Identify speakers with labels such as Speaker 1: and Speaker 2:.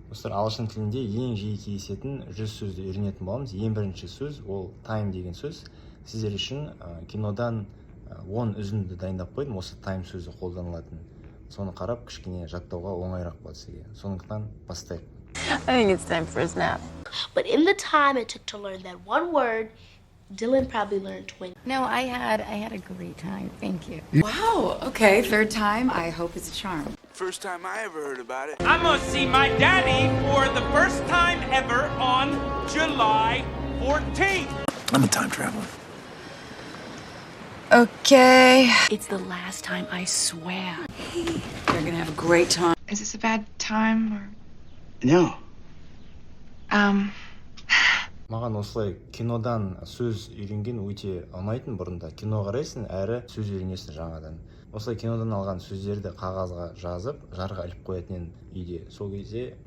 Speaker 1: Достар, ағылшын тілінде ең жиі кездесетін 100 сөзді үйренетін боламыз. Ең бірінші сөз ол time деген сөз. Сіздер үшін кинодан 10 үзінді дайындап қойдым, осы time сөзі қолданылатын. Соны қарап, кішкене жаттауға оңайырақ болады сізге. Сондықтан бастайық.
Speaker 2: I think it's time for a nap.
Speaker 3: But in the time it took to learn that one word, Dylan probably learned 20.
Speaker 4: No, I had a great time. Thank you.
Speaker 5: Wow, okay, third time, I hope it's a charm.
Speaker 6: First time I ever heard about it.
Speaker 7: I'm gonna see my daddy for the first time ever on July 14th.
Speaker 6: I'm a time traveler.
Speaker 2: Okay.
Speaker 4: It's the last time, I swear.
Speaker 5: They're gonna have a great time.
Speaker 2: Is this a bad time or
Speaker 6: No.
Speaker 1: Маған осылай кинодан сөз үйренген өте ұнайтын. Бұрында кино қарайсың, әрі сөз үйренесің жаңадан. Осылай кинодан алған сөздерді қағазға жазып, жарға іліп қоятын едім үйде. Сол кезде